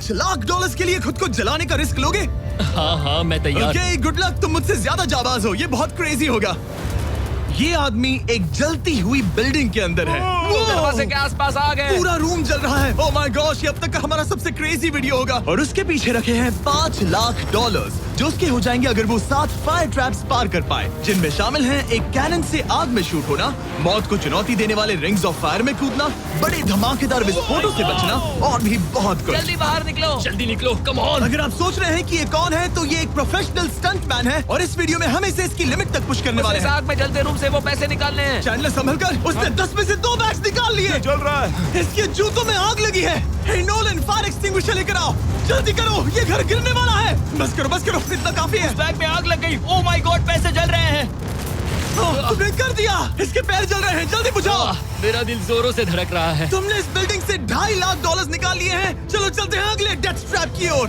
$5 लाख के लिए खुद को जलाने का रिस्क लोगे? हाँ मैं तैयार। Okay, good luck. तुम मुझसे ज्यादा जाबाज हो, ये बहुत क्रेजी होगा। ये आदमी एक जलती हुई बिल्डिंग के अंदर है। दरवाजे के आसपास आ गए। पूरा रूम जल रहा है। ओह माय गॉश, ये अब तक का हमारा सबसे क्रेजी वीडियो होगा। और उसके पीछे रखे हैं $5 लाख, जो उसके हो जाएंगे अगर वो 7 फायर ट्रैप्स पार कर पाए, जिनमें शामिल हैं एक कैनन से आग में शूट होना, मौत को चुनौती देने वाले रिंग्स ऑफ फायर में कूदना, बड़े धमाकेदार विस्फोटों से बचना और भी बहुत कुछ। जल्दी बाहर निकलो। जल्दी निकलो, कम ऑन। अगर आप सोच रहे हैं कि ये कौन है, तो ये एक प्रोफेशनल स्टंट मैन है और इस वीडियो में हम इसे इसकी लिमिट तक पुश करने वाले इस हैं। आग में जलते रूम से वो पैसे निकालने हैं। चैंडलर संभल कर, उसने 10 में से 2 बैग्स निकाल लिए। चल रहा है। इसके जूतों में आग लगी है। हे नोलन, फायर एक्सटिंग्विशर लेकर आओ, जल्दी करो, ये घर गिरने वाला है। बस करो, इतना काफी है। बैग में आग लग गई। ओह माय गॉड, पैसे जल रहे हैं। तुमने कर दिया। इसके पैर जल रहे हैं, जल्दी बुझाओ। मेरा दिल जोरों से धड़क रहा है। तुमने इस बिल्डिंग से $2.5 लाख निकाल लिए हैं। चलो चलते हैं अगले डेथ ट्रैप की ओर।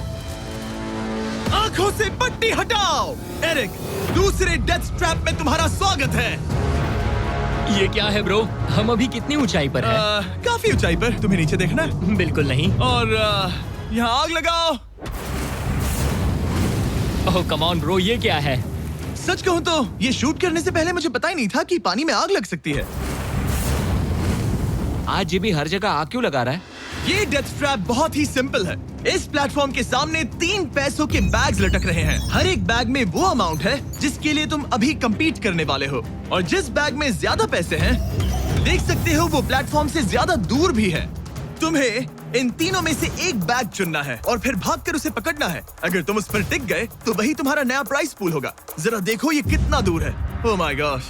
आंखों से पट्टी हटाओ। एरिक, दूसरे डेथ ट्रैप में तुम्हारा स्वागत है। ये क्या है ब्रो? हम अभी कितनी ऊंचाई पर हैं? काफी ऊंचाई पर। तुम्हें नीचे देखना है? बिल्कुल नहीं। और यहाँ आग लगाओ। ओह कम ऑन ब्रो, ये क्या है? सच कहूँ तो ये शूट करने से पहले मुझे पता ही नहीं था कि पानी में आग लग सकती है। आज जी भी हर जगह आग क्यों लगा रहा है? ये डेथ ट्रैप बहुत ही सिंपल है। इस प्लेटफॉर्म के सामने 3 पैसों के बैग्स लटक रहे हैं। हर एक बैग में वो अमाउंट है जिसके लिए तुम अभी compete करने वाले हो, और जिस बैग में ज्यादा पैसे हैं, देख सकते हो वो प्लेटफॉर्म से ज्यादा दूर भी है। तुम्हें इन तीनों में से एक बैग चुनना है और फिर भागकर उसे पकड़ना है। अगर तुम उस पर टिक गए तो वही तुम्हारा नया प्राइस पूल होगा। जरा देखो ये कितना दूर है। ओह माय गॉश,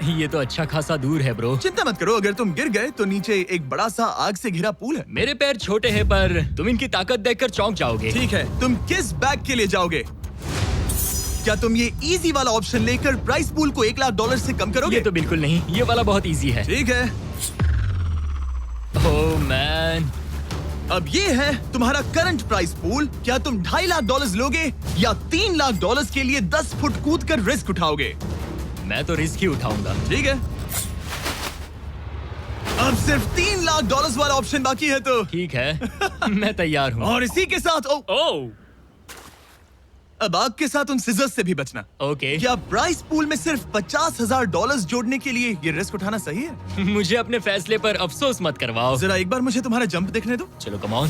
ये तो अच्छा खासा दूर है ब्रो। चिंता मत करो, अगर तुम गिर गए तो नीचे एक बड़ा सा आग से घिरा पूल है। मेरे पैर छोटे हैं पर तुम इनकी ताकत देखकर चौंक जाओगे। ठीक है, तुम किस बैग के लिए जाओगे? क्या तुम ये इजी वाला ऑप्शन लेकर प्राइस पूल को $1 लाख से कम करोगे? ये तो बिल्कुल नहीं, ये वाला बहुत इजी है। ठीक है, ओह मैन, अब ये है तुम्हारा करंट प्राइस पूल। क्या तुम $2.5 लाख लोगे या $3 लाख के लिए 10 फुट कूद कर रिस्क उठाओगे? मैं तो रिस्क ही उठाऊंगा। ठीक है, अब सिर्फ $3 लाख वाला ऑप्शन बाकी है तो ठीक है मैं तैयार हूँ। और इसी के साथ ओह अब आग के साथ उन सिजर्स से भी बचना। ओके। क्या प्राइस पूल में सिर्फ $50,000 जोड़ने के लिए ये रिस्क उठाना सही है? मुझे अपने फैसले पर अफसोस मत करवाओ। जरा एक बार मुझे तुम्हारा जंप देखने दो। चलो कम ऑन।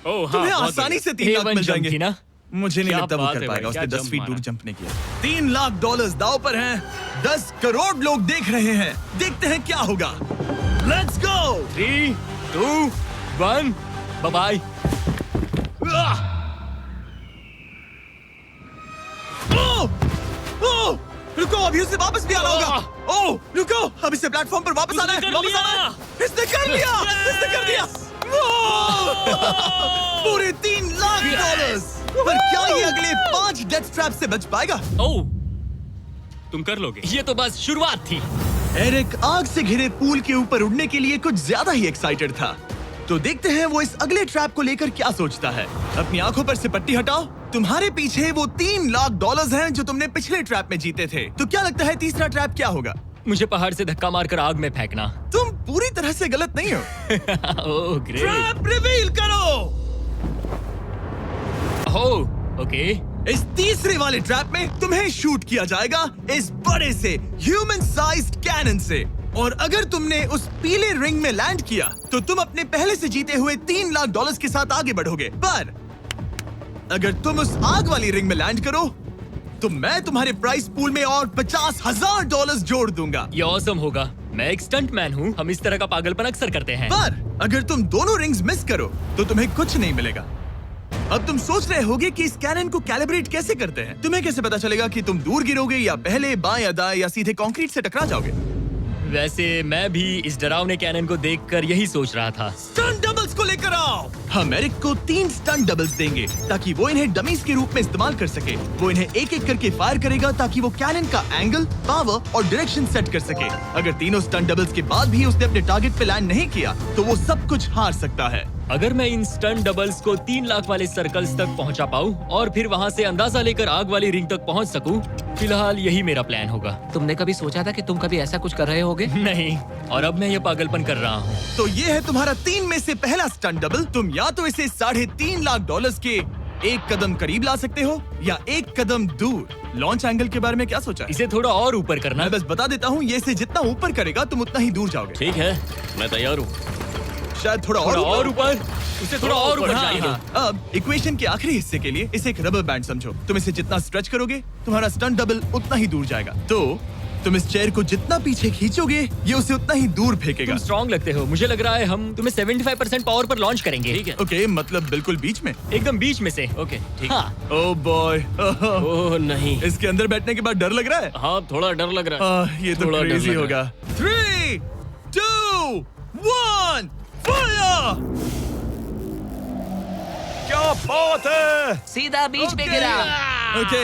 ओह तुम्हें आसानी से 3 लाख मिल जाएंगे। थी ना? मुझे नहीं क्या लगता वो बात कर है पाएगा। भाई, उसने क्या 10 फीट जंप दूर मारा। जंप नहीं किया। $3 लाख दांव पर हैं। 10 करोड़ लोग देख रहे हैं। देखते हैं क्या होगा। Let's go. 3, 2, 1, bye bye. रुको, अभी उसे वापस भी आना होगा। ओह रुको, अब इसे प्लेटफॉर्म पर वापस आना है। उसने कर वापस लिया। आना है। इसने कर लिया। इसने कर दिया। पूरे $3 लाख। पर क्या ये अगले 5 डेथ ट्रैप से बच पाएगा? ओह तुम कर लोगे। ये तो बस शुरुआत थी। एरिक आग से घिरे पूल के ऊपर उड़ने के लिए कुछ ज्यादा ही एक्साइटेड था। तो देखते हैं वो इस अगले ट्रैप को लेकर क्या सोचता है। अपनी आंखों पर से पट्टी हटाओ। तुम्हारे पीछे वो $3 लाख हैं जो तुमने पिछले ट्रैप में जीते थे। तो क्या लगता है तीसरा ट्रैप क्या होगा? मुझे पहाड़ से धक्का मारकर आग में फेंकना। तुम पूरी तरह से गलत नहीं हो। Oh great. ट्रैप रिवील करो। Oh okay. इस तीसरे वाले ट्रैप में तुम्हें शूट किया जाएगा इस बड़े से ह्यूमन साइज्ड कैनन से, और अगर तुमने उस पीले रिंग में लैंड किया तो तुम अपने पहले से जीते हुए $3 लाख के साथ आगे बढ़ोगे। पर अगर तुम उस आग वाली रिंग में लैंड करो तो मैं तुम्हारे प्राइस पूल में और $50,000 जोड़ दूंगा। ये ऑसम होगा। मैं एक स्टंट मैन हूँ, हम इस तरह का पागलपन अक्सर करते हैं। पर अगर तुम दोनों रिंग्स मिस करो तो तुम्हें कुछ नहीं मिलेगा। अब तुम सोच रहे होगे कि इस कैनन को कैलिब्रेट कैसे करते हैं। तुम्हें कैसे पता चलेगा कि तुम दूर गिरोगे या पहले बाएं या दाएं या सीधे कंक्रीट से टकरा जाओगे? वैसे मैं भी इस डरावने कैनन को देखकर यही सोच रहा था। स्टंट डबल्स को लेकर आओ। हम एरिक को 3 स्टंट डबल्स देंगे ताकि वो इन्हें डमीज के रूप में इस्तेमाल कर सके। वो इन्हें एक एक करके फायर करेगा ताकि वो कैनन का एंगल, पावर और डायरेक्शन सेट कर सके। अगर तीनों स्टंट डबल्स के बाद भी उसने अपने टारगेट पे लैंड नहीं किया तो वो सब कुछ हार सकता है। अगर मैं इन स्टंट डबल्स को 3 लाख वाले सर्कल्स तक पहुंचा पाऊं और फिर वहां से अंदाजा लेकर आग वाली रिंग तक पहुंच सकूं, फिलहाल यही मेरा प्लान होगा। तुमने कभी सोचा था कि तुम कभी ऐसा कुछ कर रहे होगे? नहीं, और अब मैं ये पागलपन कर रहा हूँ। तो ये है तुम्हारा 3 में से पहला स्टंट डबल। तुम या तो इसे $3.5 लाख के एक कदम करीब ला सकते हो या एक कदम दूर। लॉन्च एंगल के बारे में क्या सोचा है? इसे थोड़ा और ऊपर करना। मैं बस बता देता हूँ, ये इसे जितना ऊपर करेगा तुम उतना ही दूर जाओगे। ठीक है, मैं तैयार हूँ। शायद थोड़ा और और ऊपर, उसे थोड़ा और ऊपर हाँ, चाहिए। हाँ। अब इक्वेशन के आखिरी हिस्से के लिए इसे एक रबर बैंड समझो। तुम इसे जितना स्ट्रेच करोगे तुम्हारा स्टंट डबल उतना ही दूर जाएगा। तो तुम इस चेयर को जितना पीछे खींचोगे ये उसे उतना ही दूर फेंकेगा। तुम स्ट्रॉन्ग लगते हो। मुझे लग रहा है हम तुम्हें 75% पावर पर लॉन्च करेंगे। ठीक है, ओके, मतलब बिल्कुल बीच में। एकदम बीच में से। ओके, ठीक। हाँ। ओह बॉय, ओह नहीं। इसके अंदर बैठने के बाद डर लग रहा है। हाँ, थोड़ा डर लग रहा है। ये तो थोड़ा डर क्रेजी लग होगा। 3, 2, 1, फायर! क्या बात है! सीधा बीच में गिरा। ओके,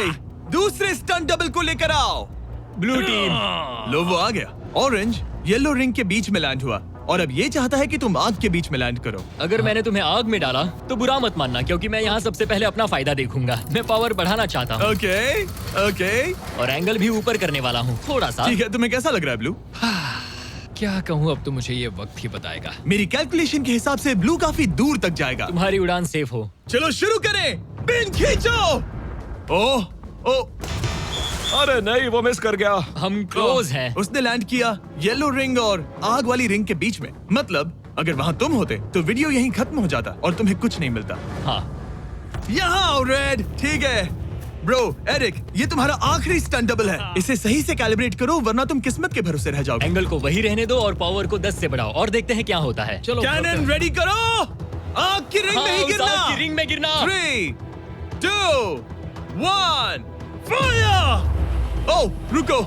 दूसरे स्टंट डबल को लेकर आओ। Blue team. लो वो आ गया। ऑरेंज येलो रिंग के बीच में लैंड हुआ और अब ये चाहता है कि तुम आग के बीच में लैंड करो। अगर मैंने तुम्हें आग में डाला तो बुरा मत मानना, क्योंकि मैं यहाँ सबसे पहले अपना फायदा देखूंगा। मैं पावर बढ़ाना चाहता हूँ ओके, ओके, और एंगल भी ऊपर करने वाला हूँ थोड़ा सा। ठीक है। तुम्हें कैसा लग रहा है ब्लू? क्या कहूँ, अब तो मुझे ये वक्त ही बताएगा। मेरी कैलकुलेशन के हिसाब से ब्लू काफी दूर तक जाएगा। तुम्हारी उड़ान सेफ हो। चलो शुरू करें। पिन खींचो। ओह, ओह, अरे नहीं, वो मिस कर गया। हम क्लोज हैं। उसने लैंड किया येलो रिंग और आग वाली रिंग के बीच में। मतलब अगर वहाँ तुम होते तो वीडियो यहीं खत्म हो जाता और तुम्हें कुछ नहीं मिलता। हाँ, यहाँ आओ रेड। ठीक है ब्रो, एरिक, ये तुम्हारा आखिरी स्टंट डबल है। इसे सही से कैलिब्रेट करो वरना तुम किस्मत के भरोसे रह जाओगे। एंगल को वही रहने दो और पावर को 10 से बढ़ाओ और देखते हैं क्या होता है। चलो, कैनन रेडी करो। आग की रिंग में ही हाँ, उस गिरना। आग की रिंग में गिरना। 3, 2, 1, फायर! ओह, रुको।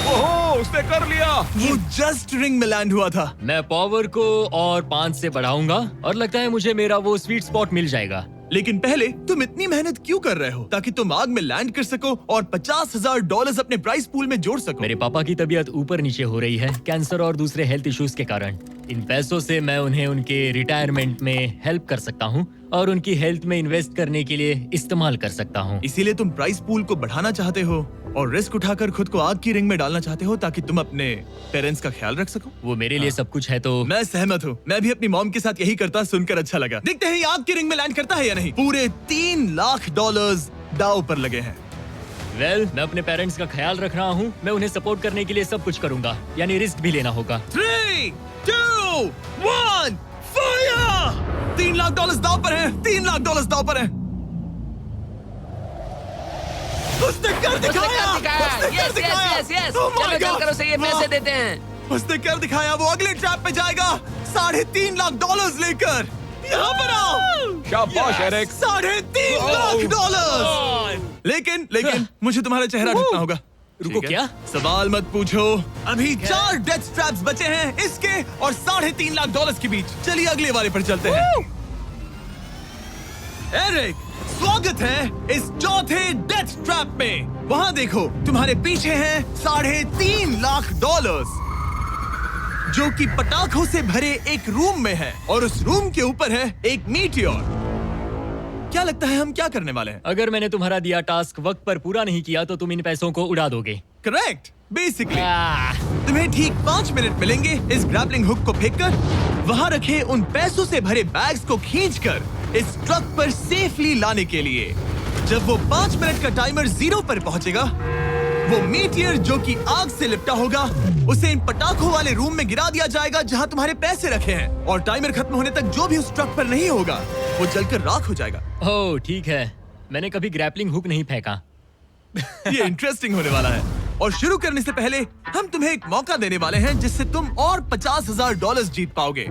ओहो, उसने कर लिया। वो जस्ट रिंग में लैंड हुआ था। मैं पावर को और 5 से बढ़ाऊंगा और लगता है मुझे मेरा वो स्वीट स्पॉट मिल जाएगा। लेकिन पहले तुम इतनी मेहनत क्यों कर रहे हो? ताकि तुम आग में लैंड कर सको और $50,000 अपने प्राइस पूल में जोड़ सको। मेरे पापा की तबीयत ऊपर नीचे हो रही है, कैंसर और दूसरे हेल्थ इश्यूज के कारण। इन पैसों से मैं उन्हें उनके रिटायरमेंट में हेल्प कर सकता हूँ और उनकी हेल्थ में इन्वेस्ट करने के लिए इस्तेमाल कर सकता हूँ। इसीलिए तुम प्राइस पूल को बढ़ाना चाहते हो और रिस्क उठाकर खुद को आग की रिंग में डालना चाहते हो ताकि तुम अपने पेरेंट्स का ख्याल रख सको। वो मेरे लिए सब कुछ है तो मैं सहमत हूँ। मैं भी अपनी मॉम के साथ यही करता, सुनकर अच्छा लगा। देखते हैं ये आग की रिंग में लैंड करता है या नहीं। पूरे $3 लाख दांव पर लगे हैं। मैं अपने पेरेंट्स का ख्याल रख रहा हूँ। मैं उन्हें सपोर्ट करने के लिए सब कुछ करूंगा, यानी रिस्क भी लेना होगा। 3, 2, 1, फायर! $3 लाख दांव पर है। $3 लाख दांव पर है। उसने कर दिखाया। Yes yes yes. Oh my चलो God! चल कर उसे ये पैसे देते हैं। उसने कर दिखाया। वो अगले ट्रैप पे जाएगा $3.5 लाख लेकर। यहाँ पर आओ। शाबाश एरिक। $3.5 लाख। लेकिन मुझे तुम्हारा चेहरा ढकना होगा। रुको, ठीक है? क्या? सवाल मत पूछो। अभी 4 डेथ ट्रैप्स बचे हैं, इसके और $3.5 लाख के बीच। चलिए अगले वाले पर चलते हैं। एरिक, स्वागत है इस चौथे डेथ ट्रैप में। वहाँ देखो, तुम्हारे पीछे हैं $3.5 लाख, जो कि पटाखों से भरे एक रूम में है और उस रूम के ऊपर है एक मीटियोर। क्या लगता है हम क्या करने वाले हैं? अगर मैंने तुम्हारा दिया टास्क वक्त पर पूरा नहीं किया तो तुम इन पैसों को उड़ा दोगे। करेक्ट। बेसिकली आह, तुम्हें ठीक 5 मिनट मिलेंगे इस ग्रैपलिंग हुक को फेंककर वहाँ रखे उन पैसों से भरे बैग्स को खींचकर इस ट्रक पर सेफली लाने के लिए। जब वो 5 मिनट का टाइमर 0 पर पहुंचेगा, वो मीटियर जो कि आग से लिपटा होगा उसे इन पटाखों वाले रूम में गिरा दिया जाएगा जहां तुम्हारे पैसे रखे हैं। और टाइमर खत्म होने तक जो भी उस ट्रक पर नहीं होगा वो जलकर राख हो जाएगा। ओह ठीक है, मैंने कभी ग्रैपलिंग हुक नहीं फेंका। ये इंटरेस्टिंग होने वाला है। और शुरू करने से पहले हम तुम्हें एक मौका देने वाले हैं जिससे तुम और $50,000 जीत पाओगे।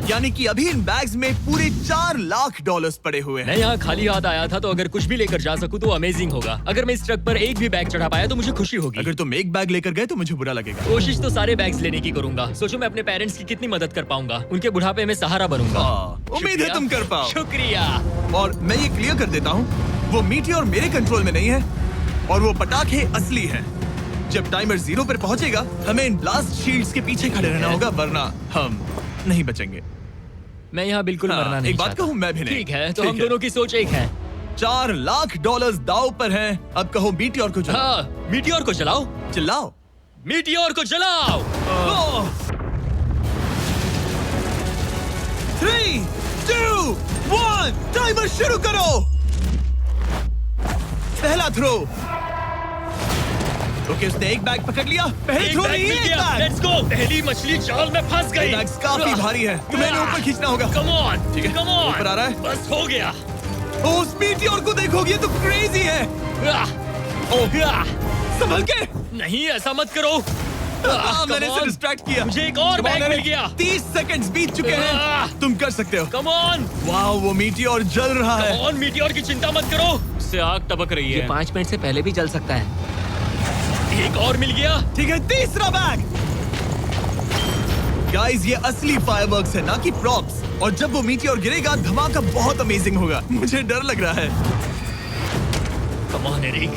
यानी कि अभी इन बैग्स में पूरे $4 लाख पड़े हुए हैं। मैं यहाँ खाली हाथ आया था, तो अगर कुछ भी लेकर जा सकूं तो अमेजिंग होगा। अगर मैं इस ट्रक पर एक भी बैग चढ़ा पाया तो मुझे खुशी होगी। अगर तुम एक बैग लेकर गए तो मुझे बुरा लगेगा। कोशिश तो सारे बैग्स लेने की करूंगा। सोचो मैं अपने पेरेंट्स की कितनी मदद कर पाऊंगा। उनके बुढ़ापे में सहारा बनूंगा। उम्मीद है शुक्रिया। तुम कर पाओ। शुक्रिया। और मैं ये क्लियर कर देता हूँ, वो मीटियोर मेरे कंट्रोल में नहीं है और वो पटाखे असली हैं। जब टाइमर 0 पर पहुंचेगा हमें इन ब्लास्ट शील्ड्स के पीछे खड़े रहना होगा, वरना हम नहीं बचेंगे। मैं यहाँ बिल्कुल हाँ, मरना नहीं एक बात चाहता। कहूँ, मैं भी नहीं। ठीक है, तो ठीक हम है। दोनों की सोच एक है। $4 लाख दाव पर हैं। अब कहो मीटियोर को चलाओ। हाँ, मीटियोर को चलाओ। चिल्लाओ। मीटियोर को चलाओ। 3, 2, 1 टाइमर शुरू करो। पहला थ्रो। ओके, उसने एक बैग पकड़ लिया। पहले एक थ्रो बैग नहीं, मिल एक गया। बैग। Let's go. पहली मछली जाल में फंस गई। बैग्स काफी भारी है, तुम्हें इन्हें ऊपर खींचना होगा। कम ऑन, ठीक है, कम ऑन। ऊपर आ रहा है। बस हो गया। उस मीटियोर को देखोगे तो क्रेजी है। संभल के। नहीं, ऐसा मत करो। मैंने इसे डिस्ट्रैक्ट किया। मुझे एक और बैग मिल गया। 30 सेकंड्स बीत चुके हैं। तुम कर सकते हो। कम ऑन, वाह, वो मीटियोर जल रहा है। Come on. मीटियोर की चिंता मत करो। उससे आग टपक रही ये है। 5 मिनट से पहले भी जल सकता है। एक और मिल गया। ठीक है, तीसरा बैग। गाइस, ये असली फायरवर्क्स है, ना कि प्रॉप्स। और जब वो मीटियोर गिरेगा, धमाका बहुत अमेजिंग होगा। मुझे डर लग रहा है। Come on Eric.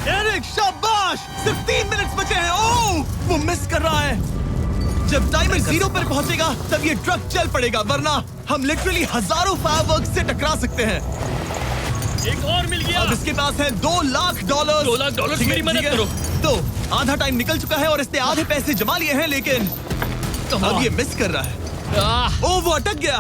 एरिक, शाबाश! सिर्फ 3 मिनट बचे हैं। ओह, वो मिस कर रहा है। जब टाइमर 0 पर पहुंचेगा, तब ये ट्रक चल पड़ेगा, वरना हम लिटरली हजारों फायरवर्क्स से टकरा सकते हैं। एक और मिल गया। अब इसके पास है $2 लाख। $2 लाख, ठीक है, मेरी मदद ठीक है। करो। तो आधा टाइम निकल चुका है और इसने आधे पैसे जमा लिए हैं, लेकिन अब ये मिस कर रहा है। ओह, वो अटक गया।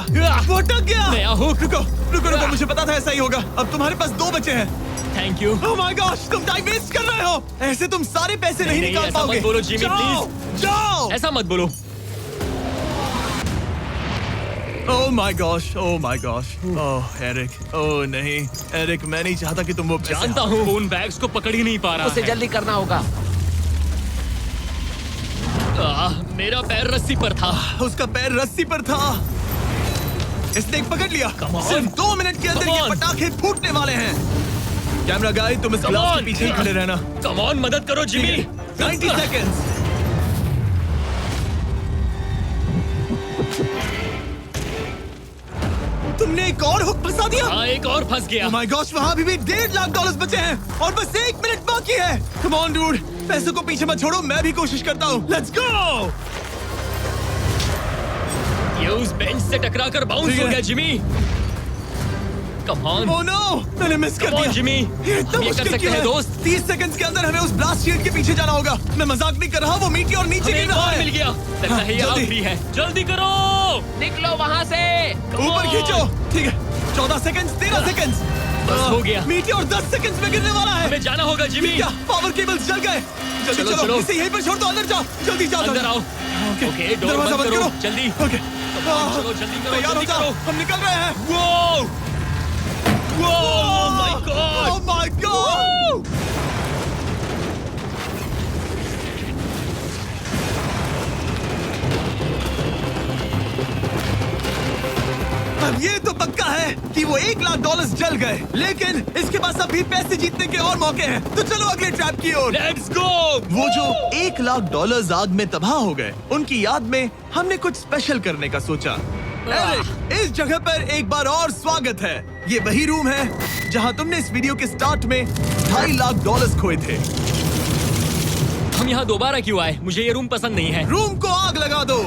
वो अटक गया। नया हुक। रुको रुको रुको, मुझे पता था ऐसा ही होगा। अब तुम्हारे पास 2 बचे हैं। Thank you. Oh my gosh, तुम टाइम वेस्ट कर रहे हो। ऐसे तुम सारे पैसे नहीं नहीं, निकाल ऐसा मत पाओगे। बोलो, जिमी, जाओ, जाओ। ऐसा मत बोलो। Oh my gosh, oh my gosh. Oh Eric, oh नहीं एरिक, मैं नहीं चाहता कि तुम वो पैसे जानता हूँ, उन बैग्स को पकड़ ही नहीं पा रहा उसे है। जल्दी करना होगा। मेरा पैर रस्सी पर था। उसका पैर रस्सी पर था। इसने एक पकड़ लिया। Come on. सिर्फ 2 मिनट के अंदर Come ये on. पटाखे फूटने वाले हैं। कैमरा गाय, तुम इस Come ग्लास on. के पीछे ही खड़े रहना। कम ऑन, मदद करो जिमी। 90 सेकेंड्स। तुमने एक और हुक फंसा दिया। हाँ, एक और फंस गया। Oh my gosh, वहाँ अभी भी $1.5 लाख बचे हैं और बस 1 मिनट बाकी है। Come on, dude, पैसों को पीछे मत छोड़ो, मैं भी कोशिश करता हूँ। Let's go! ये उस बेंच से टकरा कर बाउंस ठीक हो है। गया Jimmy. Come on. Oh no, मैंने मिस कर Come on, दिया। जिमी। ये इतना हम ये कर मुश्किल सकते क्यों हैं, है? दोस्त। 30 सेकंड्स के अंदर हमें उस ब्लास्ट शील्ड के पीछे जाना होगा। मैं मजाक नहीं कर रहा, वो मीटियोर नीचे हमें गिर एक रहा और है। मिल गया। लगता है ये जल्दी। आखिरी है। जल्दी करो। निकलो वहाँ से। ऊपर on. खींचो। ठीक है, 14 सेकंड्स, 13 सेकंड्स। बस हो गया। मीटियोर 10 सेकंड्स में गिरने वाला है। हमें जाना होगा जिमी। क्या पावर केबल्स जल गए? जल्दी चलो, चलो, चलो। इसे यहीं पर छोड़ दो, अंदर जाओ। जल्दी जाओ, अंदर जाओ। आओ। ओके, डोर दरवाजा बंद करो। करो। जल्दी। ओके, चलो, जल्दी करो, तैयार हो जल्दी जाओ, करो। हम निकल रहे हैं। वो oh my God. Oh my God! अब ये तो पक्का है कि वो $1 लाख जल गए, लेकिन इसके पास अभी पैसे जीतने के और मौके हैं। तो चलो अगले ट्रैप की ओर। Let's go. वो जो $1 लाख आग में तबाह हो गए, उनकी याद में हमने कुछ स्पेशल करने का सोचा। एरिक, इस जगह पर एक बार और स्वागत है। ये वही रूम है जहां तुमने इस वीडियो के स्टार्ट में $2.5 लाख खोए थे। हम यहाँ दोबारा क्यों आए? मुझे ये रूम पसंद नहीं है। रूम को आग लगा दो।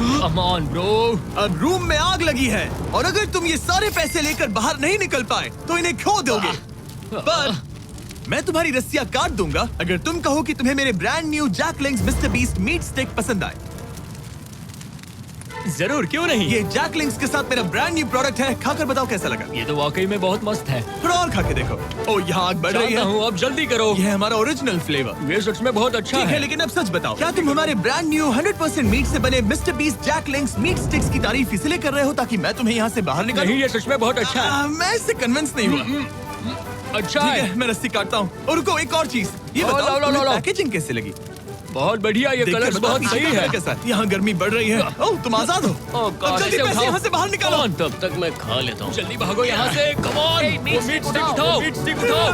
Come on bro. अब रूम में आग लगी है और अगर तुम ये सारे पैसे लेकर बाहर नहीं निकल पाए तो इन्हें खो दोगे। पर मैं तुम्हारी रस्सियां काट दूंगा अगर तुम कहो कि तुम्हें मेरे brand new Jack Links Mister Beast meat stick पसंद आए। जरूर, क्यों नहीं। ये जैक लिंक्स के साथ मेरा ब्रांड न्यू प्रोडक्ट है, खाकर बताओ कैसा लगा। ये तो वाकई में बहुत मस्त है। थोड़ा और खा के देखो। ओ, यहाँ आग बढ़ रही जानता है। हूँ, अब जल्दी करो। ये है हमारा ओरिजिनल फ्लेवर। ये सच में बहुत अच्छा ठीक है, लेकिन अब सच बताओ, क्या तुम हमारे ब्रांड न्यू 100% मीट से बने Mister Beast Jack Links meat sticks की तारीफ इसलिए कर रहे हो ताकि मैं तुम्हें यहाँ से बाहर निकालूं? नहीं, ये सच में बहुत अच्छा है। मैं इससे कन्विंस नहीं हुआ। अच्छा ठीक है। है, मैं रस्सी काटता हूँ। और रुको, एक और चीज, ये लो, बताओ लो, लो, तुम्हें लो। पैकेजिंग कैसे लगी? बहुत बढ़िया, ये देखकर कलर्स बताओ बहुत पीछे सही का है। कैसा है? यहाँ गर्मी बढ़ रही है। ओह, तुम आजाद हो। अब जल्दी पैसे यहाँ से बाहर निकालो। तब तक मैं खा लेता हूँ। जल्दी भागो यहाँ से। Come on. Hey, meat meat stick stick उठाओ। उठाओ। मीट स्टिक उठाओ।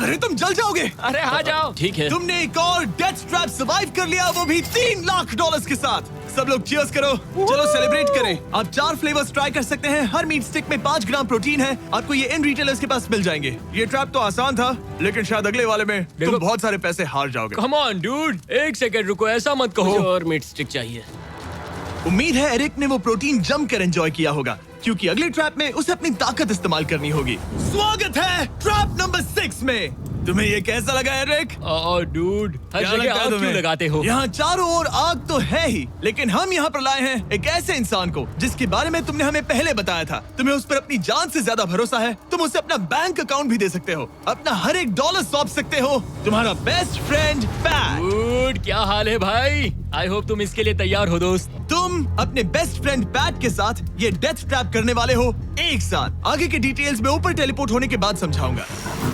अरे तुम जल जाओगे। अरे आ जाओ। ठीक है। तुमने एक और डेथ ट्रैप सर्वाइव कर लिया, वो भी $3 लाख के साथ। सब लोग चीयर्स करो। चलो सेलिब्रेट करें। आप 4 फ्लेवर्स ट्राई कर सकते हैं। हर मीट स्टिक में 5 ग्राम प्रोटीन है। आपको ये इन रिटेलर्स के पास मिल जाएंगे। ये ट्रैप तो आसान था, लेकिन शायद अगले वाले में तुम बहुत सारे पैसे हार जाओगे। कम ऑन डूड, एक सेकंड रुको, ऐसा मत कहो। और मीट स्टिक चाहिए। उम्मीद है एरिक ने वो प्रोटीन जमकर एंजॉय किया होगा, क्योंकि अगले ट्रैप में उसे अपनी ताकत इस्तेमाल करनी होगी। स्वागत है ट्रैप नंबर 6 में। तुम्हें ये कैसा लगा एरिक? डूड, हर क्या जगह लगता है आग क्यों तुम्हें? लगाते हो? यहाँ चारों ओर आग तो है ही, लेकिन हम यहाँ पर लाए हैं एक ऐसे इंसान को जिसके बारे में तुमने हमें पहले बताया था। तुम्हें उस पर अपनी जान से ज्यादा भरोसा है। तुम उसे अपना बैंक अकाउंट भी दे सकते हो, अपना हर एक डॉलर सौंप सकते हो। तुम्हारा बेस्ट फ्रेंड पैट। डूड, क्या हाल है भाई? आई होप तुम इसके लिए तैयार हो दोस्त। तुम अपने बेस्ट फ्रेंड पैट के साथ ये डेथ ट्रैप करने वाले हो एक साथ। आगे के डिटेल्स में ऊपर टेलीपोर्ट होने के बाद समझाऊंगा।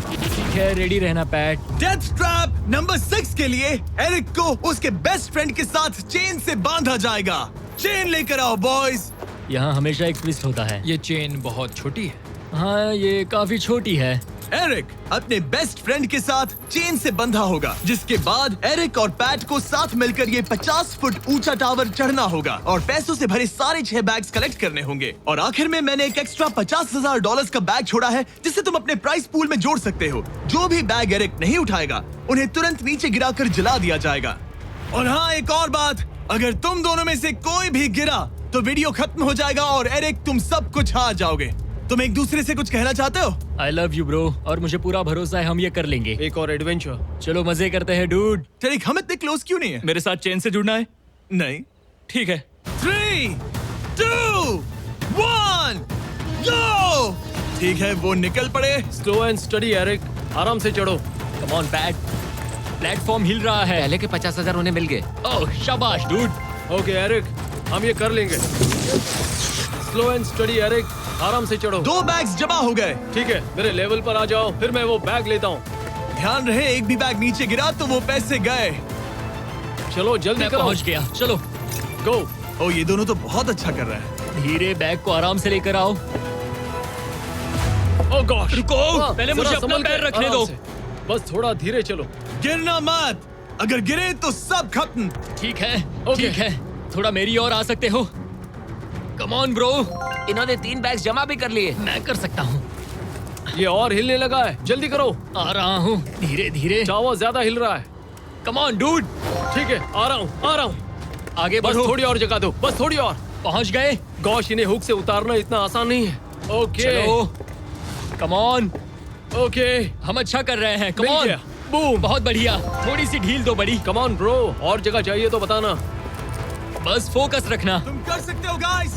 ठीक है, रेडी रहना पैट। डेथ ट्रैप नंबर 6 के लिए एरिक को उसके बेस्ट फ्रेंड के साथ चेन से बांधा जाएगा। चेन लेकर आओ बॉयज। यहाँ हमेशा एक ट्विस्ट होता है। ये चेन बहुत छोटी है। हाँ, ये काफी छोटी है। एरिक अपने बेस्ट फ्रेंड के साथ चेन से बंधा होगा, जिसके बाद एरिक और पैट को साथ मिलकर ये 50 फुट ऊंचा टावर चढ़ना होगा और पैसों से भरे सारे 6 बैग्स कलेक्ट करने होंगे। और आखिर में मैंने एक एक्स्ट्रा $50,000 का बैग छोड़ा है, जिसे तुम अपने प्राइस पूल में जोड़ सकते हो। जो भी बैग एरिक नहीं उठाएगा, उन्हें तुरंत नीचे गिराकर जला दिया जाएगा। और हाँ, एक और बात, अगर तुम दोनों में से कोई भी गिरा तो वीडियो खत्म हो जाएगा और एरिक तुम सब कुछ हार जाओगे। तुम एक दूसरे से कुछ कहना चाहते हो? आई लव यू ब्रो, और मुझे पूरा भरोसा है हम ये कर लेंगे। एक और एडवेंचर। चलो मजे करते हैं डूड। एरिक, हम इतने क्लोज क्यों नहीं है? मेरे साथ चेन से जुड़ना है? नहीं। ठीक है। 3, 2, 1, गो! ठीक है, वो निकल पड़े। स्लो एंड स्टडी एरिक, आराम से चढ़ो। कम ऑन पैट, प्लेटफॉर्म हिल रहा है। पहले के 50,000 उन्हें मिल गए। ओह शाबाश डूड। ओके एरिक, हम ये कर लेंगे। स्लो एंड स्टडी एरिक, आराम से चढ़ो। 2 बैग्स जमा हो गए। ठीक है, मेरे लेवल पर आ जाओ, फिर मैं वो बैग लेता हूँ। ध्यान रहे, एक भी बैग नीचे गिरा तो वो पैसे गए। चलो जल्दी मैं करो। पहुंच गया। चलो गो। ओ, ये दोनों तो बहुत अच्छा कर रहे हैं। धीरे बैग को आराम से लेकर आओ। ओह गॉड, रुको, पहले मुझे अपना पैर रखने दो। बस थोड़ा धीरे चलो। गिरना मत, अगर गिरे तो सब खत्म। ठीक है, ओके। ठीक है, थोड़ा मेरी ओर आ सकते हो? कम ऑन ब्रो, इन्होंने 3 बैग्स जमा भी कर लिए। मैं कर सकता हूँ। ये और हिलने लगा है, जल्दी करो। आ रहा हूँ, धीरे धीरे। टावर ज्यादा हिल रहा है। कम ऑन डूड, ठीक है, आ रहा हूँ। आगे बस बढ़ो। थोड़ी और जगह दो, बस थोड़ी और। पहुँच गए। गॉश, इन्हें हुक से उतारना इतना आसान नहीं है। ओके चलो, कम ऑन, ओके, हम अच्छा कर रहे हैं। कम मिल ऑन, गया। बूम। बहुत बढ़िया। थोड़ी सी ढील दो बड़ी। कम ऑन ब्रो, और जगह चाहिए तो बताना। बस फोकस रखना। तुम कर सकते हो गाइस।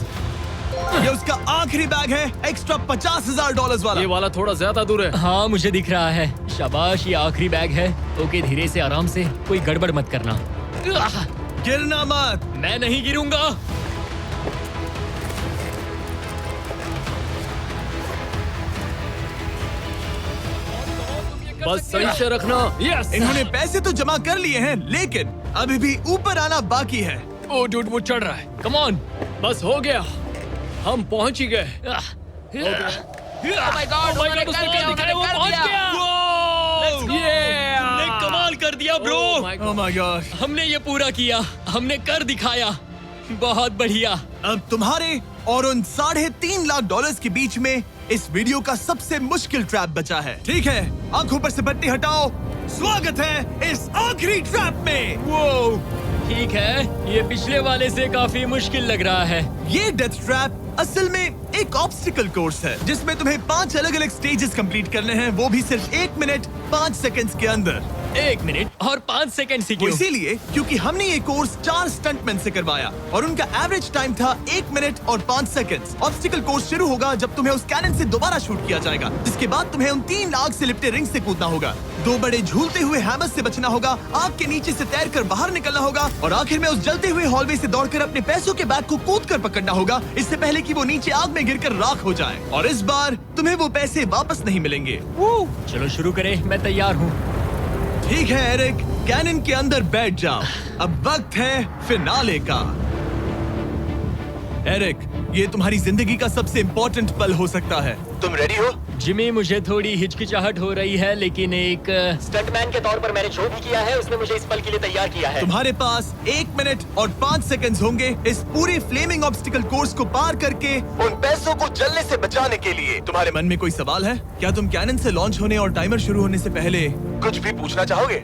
ये उसका आखिरी बैग है, एक्स्ट्रा $50,000 वाला। ये वाला थोड़ा ज्यादा दूर है। हाँ, मुझे दिख रहा है। शाबाश, ये आखिरी बैग है। ओके, धीरे से, आराम से, कोई गड़बड़ मत करना। आह, गिरना मत। मैं नहीं गिरूंगा। बस सही से रखना। यस। इन्होंने पैसे तो जमा कर लिए हैं, लेकिन अभी भी ऊपर आना बाकी है। ओ डूड, वो चढ़ रहा है। Come on. बस हो गया, हम पहुंच ही गए। Oh my God, उन्होंने कर दिया, उन्होंने वो कर पहुंच दिया। गया। तुमने कमाल कर दिया ब्रो। Oh my God. हमने ये पूरा किया, हमने कर दिखाया। बहुत बढ़िया। अब तुम्हारे और उन $3.5 लाख के बीच में इस वीडियो का सबसे मुश्किल ट्रैप बचा है। ठीक है, आंखों पर से पट्टी हटाओ। स्वागत है इस आखिरी ट्रैप में। वो ठीक है, ये पिछले वाले से काफी मुश्किल लग रहा है। ये डेथ ट्रैप असल में एक ऑब्स्टिकल कोर्स है, जिसमें तुम्हें 5 अलग-अलग स्टेजेस कंप्लीट करने हैं, वो भी सिर्फ 1 मिनट 5 सेकंड्स के अंदर। 1 मिनट और 5 सेकंड ही वो क्यों? इसीलिए क्योंकि हमने ये कोर्स 4 स्टंटमैन से करवाया और उनका एवरेज टाइम था 1 मिनट और 5 सेकंड्स। ऑब्स्टिकल कोर्स शुरू होगा जब तुम्हें उस कैनन से दोबारा शूट किया जाएगा, जिसके बाद तुम्हें उन 3 लाख से लिपटे रिंग से कूदना होगा, 2 बड़े झूलते हुए हैमर से बचना होगा, आग के नीचे से तैरकर बाहर निकलना होगा और आखिर में उस जलते हुए हॉलवे से दौड़कर अपने पैसों के बैग को कूदकर पकड़ना होगा, इससे पहले कि वो नीचे आग में गिरकर राख हो जाए। और इस बार तुम्हें वो पैसे वापस नहीं मिलेंगे। चलो शुरू करें, मैं तैयार हूँ। ठीक है एरिक, कैनन के अंदर बैठ जाओ। अब वक्त है फिनाले का। एरिक, ये तुम्हारी जिंदगी का सबसे इम्पोर्टेंट पल हो सकता है। तुम रेडी हो? जिमी, मुझे थोड़ी हिचकिचाहट हो रही है, लेकिन एक स्टंटमैन के तौर पर मैंने जो भी किया है उसने मुझे इस पल के लिए तैयार किया है। तुम्हारे पास 1 मिनट और 5 सेकंड्स होंगे इस पूरे फ्लेमिंग ऑब्स्टिकल कोर्स को पार करके उन पैसों को जलने से बचाने के लिए। तुम्हारे मन में कोई सवाल है? क्या तुम कैनन से लॉन्च होने और टाइमर शुरू होने से पहले कुछ भी पूछना चाहोगे?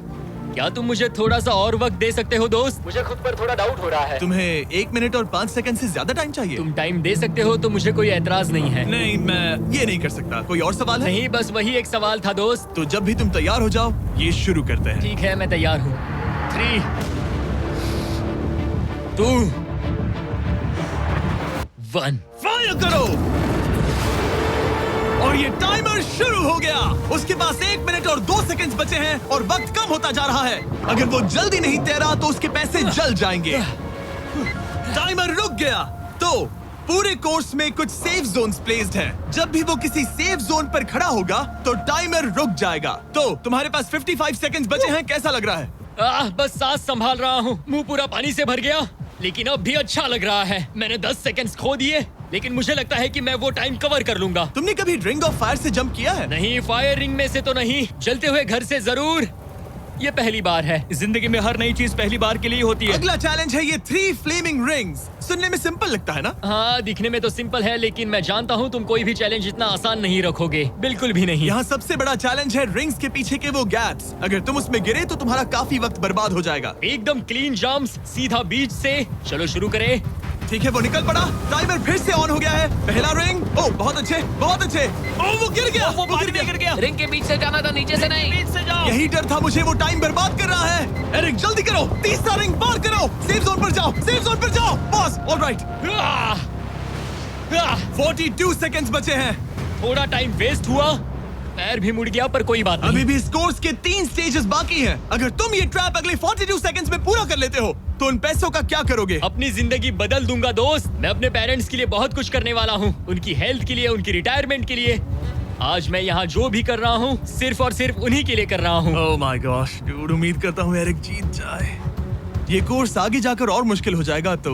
क्या तुम मुझे थोड़ा सा और वक्त दे सकते हो दोस्त? मुझे खुद पर थोड़ा डाउट हो रहा है। तुम्हें 1 मिनट और 5 सेकंड से ज्यादा टाइम चाहिए? तुम टाइम दे सकते हो तो मुझे कोई एतराज नहीं है। नहीं, मैं ये नहीं कर सकता। कोई और सवाल है? नहीं, बस वही एक सवाल था दोस्त। तो जब भी तुम तैयार हो जाओ, ये शुरू करते हैं। ठीक है, मैं तैयार हूँ। 3, 2, 1। फायर करो! और ये टाइमर शुरू हो गया। उसके पास 1 मिनट और 2 सेकंड्स बचे हैं और वक्त कम होता जा रहा है। अगर वो जल्दी नहीं तैरा तो उसके पैसे जल जाएंगे। टाइमर रुक गया। तो पूरे कोर्स में कुछ सेफ जोन्स प्लेस्ड हैं। जब भी वो किसी सेफ जोन पर खड़ा होगा तो टाइमर रुक जाएगा। तो तुम्हारे पास 55 सेकंड्स बचे हैं। कैसा लग रहा है? बस सांस संभाल रहा हूँ। मुंह पूरा पानी से भर गया, लेकिन अब भी अच्छा लग रहा है। मैंने 10 सेकंड्स खो दिए, लेकिन मुझे लगता है कि मैं वो टाइम कवर कर लूंगा। तुमने कभी रिंग ऑफ फायर से जंप किया है? नहीं, फायर रिंग में से तो नहीं, जलते हुए घर से जरूर। ये पहली बार है। जिंदगी में हर नई चीज पहली बार के लिए होती है। अगला चैलेंज है ये 3 फ्लेमिंग रिंग्स। सुनने में सिंपल लगता है ना? हाँ, दिखने में तो सिंपल है, लेकिन मैं जानता हूँ तुम कोई भी चैलेंज इतना आसान नहीं रखोगे। बिल्कुल भी नहीं। यहाँ सबसे बड़ा चैलेंज है रिंग्स के पीछे के वो गैप्स। अगर तुम उसमें गिरे तो तुम्हारा काफी वक्त बर्बाद हो जाएगा। एकदम क्लीन जंप्स, सीधा बीच से। चलो शुरू करें। ठीक है, वो निकल पड़ा। टाइमर फिर से ऑन हो गया है। पहला रिंग। ओह, बहुत अच्छे, बहुत अच्छे। ओह, वो गिर गया। वो पानी में गिर गया। रिंग के बीच से जाना था, नीचे से नहीं। बीच से जाओ। यही डर था मुझे, वो टाइम बर्बाद कर रहा है। एरिक जल्दी करो, तीसरा रिंग पार करो। सेफ जोन पर जाओ, सेफ जोन पर जाओ। Boss, alright. 42 सेकंड्स बचे हैं। थोड़ा टाइम वेस्ट हुआ, पैर भी मुड़ गया, पर कोई बात नहीं। अभी भी इस कोर्स के 3 स्टेजेस बाकी हैं। अगर तुम ये ट्रैप अगले 42 सेकंड्स में पूरा कर लेते हो तो उन पैसों का क्या करोगे? अपनी जिंदगी बदल दूंगा दोस्त। मैं अपने पेरेंट्स के लिए बहुत कुछ करने वाला हूँ, उनकी हेल्थ के लिए, उनकी रिटायरमेंट के लिए। आज मैं यहाँ जो भी कर रहा हूँ सिर्फ और सिर्फ उन्हीं के लिए कर रहा हूँ। ओह माय गॉश डूड, उम्मीद करता हूँ एरिक जीत जाए। ये कोर्स आगे जाकर और मुश्किल हो जाएगा, तो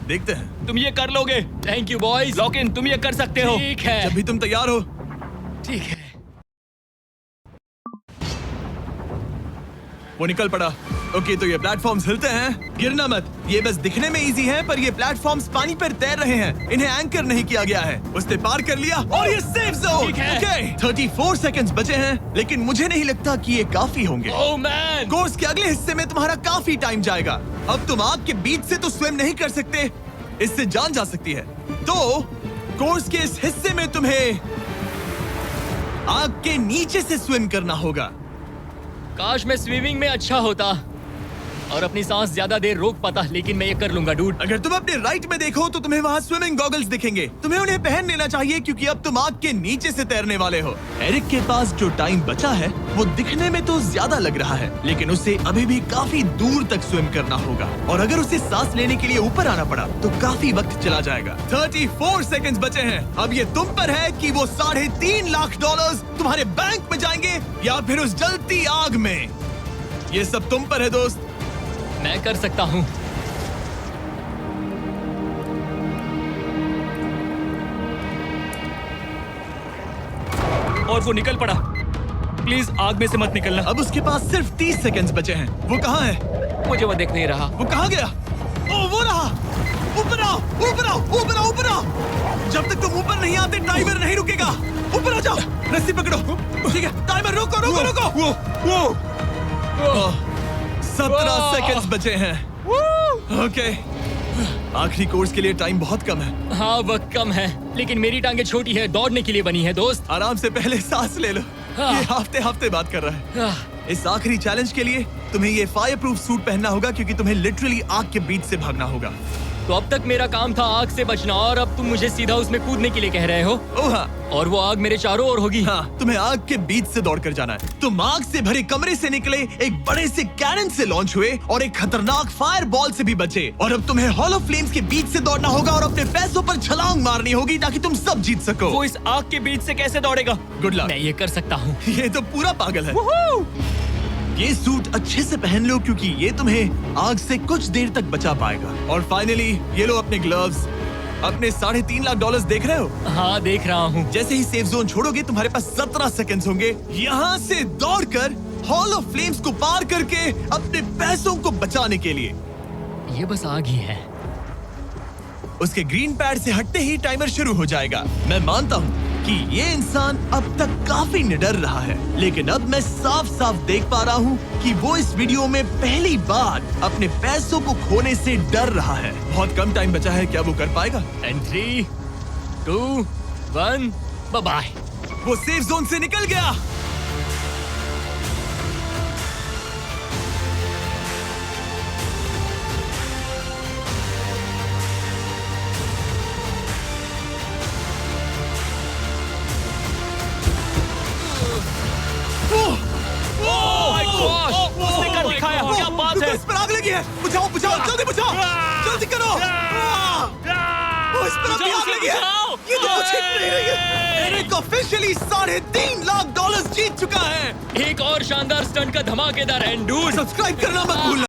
देखते हैं। तुम ये कर लोगे। Thank you boys. Lock in, तुम ये कर सकते हो। ठीक है, जब भी तुम तैयार हो। ठीक है। वो निकल पड़ा। ओके, तो ये प्लेटफॉर्म्स हिलते हैं। गिरना मत। ये बस दिखने में इजी है, पर ये प्लेटफॉर्म्स पानी पर तैर रहे हैं। इन्हें एंकर नहीं किया गया है। उसने पार कर लिया और ये सेफ जोन। ठीक है। ओके, 34 सेकंड्स बचे हैं, लेकिन मुझे नहीं लगता कि ये काफी होंगे। ओह मैन, कोर्स के अगले हिस्से में तुम्हारा काफी टाइम जाएगा। अब तुम आग के बीच से तो स्विम नहीं कर सकते, इससे जान जा सकती है। तो कोर्स के इस हिस्से में तुम्हें आग के नीचे से स्विम करना होगा। काश मैं स्विमिंग में अच्छा होता और अपनी सांस ज्यादा देर रोक पाता, लेकिन मैं ये कर लूंगा डूड। अगर तुम अपने राइट में देखो तो तुम्हें वहाँ स्विमिंग गॉगल्स दिखेंगे। तुम्हें उन्हें पहन लेना चाहिए, क्योंकि अब तुम आग के नीचे से तैरने वाले हो। एरिक के पास जो टाइम बचा है वो दिखने में तो ज्यादा लग रहा है, लेकिन उसे अभी भी काफी दूर तक स्विम करना होगा। और अगर उसे सांस लेने के लिए ऊपर आना पड़ा तो काफी वक्त चला जाएगा। 34 सेकंड्स बचे हैं। अब ये तुम पर है कि वो $3.5 लाख तुम्हारे बैंक में जाएंगे या फिर उस जलती आग में। ये सब तुम पर है दोस्त। मैं कर सकता हूँ। और वो निकल पड़ा। प्लीज आग में से मत निकलना। अब उसके पास सिर्फ 30 सेकंड्स बचे हैं। वो कहाँ है? मुझे वो दिख नहीं रहा। वो कहाँ गया? ओह, वो रहा। ऊपर आओ, ऊपर आओ, ऊपर आओ, ऊपर आओ। जब तक तुम ऊपर नहीं आते टाइमर नहीं रुकेगा। ऊपर आ जाओ, रस्सी पकड़ो। ठीक है, टाइमर रोको, रोको, रोको। वो 17 सेकंड्स बचे हैं। ओके, आखिरी कोर्स के लिए टाइम बहुत कम है। हाँ, वक्त कम है, लेकिन मेरी टांगे छोटी है, दौड़ने के लिए बनी है दोस्त। आराम से पहले सांस ले लो। ये हफ्ते हफ्ते बात कर रहा है। इस आखिरी चैलेंज के लिए तुम्हें ये फायर प्रूफ सूट पहनना होगा, क्योंकि तुम्हें लिटरली आग के बीच से भागना होगा। तो अब तक मेरा काम था आग से बचना, और अब तुम मुझे सीधा उसमें कूदने के लिए कह रहे हो। ओह हाँ, और वो आग मेरे चारों ओर होगी। हाँ, तुम्हें आग के बीच से दौड़ कर जाना है। तुम आग से भरे कमरे से निकले, एक बड़े से कैनन से लॉन्च हुए और एक खतरनाक फायर बॉल से भी बचे। और अब तुम्हें हॉलो फ्लेम्स के बीच से दौड़ना होगा और अपने पैसों पर छलांग मारनी होगी ताकि तुम सब जीत सको। वो इस आग के बीच से कैसे दौड़ेगा? Good luck. मैं ये कर सकता हूँ। ये तो पूरा पागल है। ये सूट अच्छे से पहन लो, क्योंकि ये तुम्हें आग से कुछ देर तक बचा पाएगा। और फाइनली ये लो अपने ग्लव्स। अपने $3.5 लाख देख रहे हो? हाँ, देख रहा हूँ। जैसे ही सेफ जोन छोड़ोगे तुम्हारे पास 17 सेकंड्स होंगे यहाँ से दौड़कर हॉल ऑफ फ्लेम्स को पार करके अपने पैसों को बचाने के लिए। ये बस आग ही है। उसके ग्रीन पैड से हटते ही टाइमर शुरू हो जाएगा। मैं मानता हूँ कि ये इंसान अब तक काफी निडर रहा है, लेकिन अब मैं साफ साफ देख पा रहा हूँ कि वो इस वीडियो में पहली बार अपने पैसों को खोने से डर रहा है। बहुत कम टाइम बचा है, क्या वो कर पाएगा? And 3, 2, 1, bye bye. वो सेफ जोन से निकल गया। उसने कर दिखाया। क्या बात है? इस पर आग लगी है। बुझाओ बुझाओ, जल्दी बुझाओ, जल्दी करो। इस पर अभी आग लगी है। ये तो कुछ ही नहीं रही है। एरिक ऑफिशियली $3.5 लाख जीत चुका है। एक और शानदार स्टंट का धमाकेदार एंड डूड। सब्सक्राइब करना मत भूलना।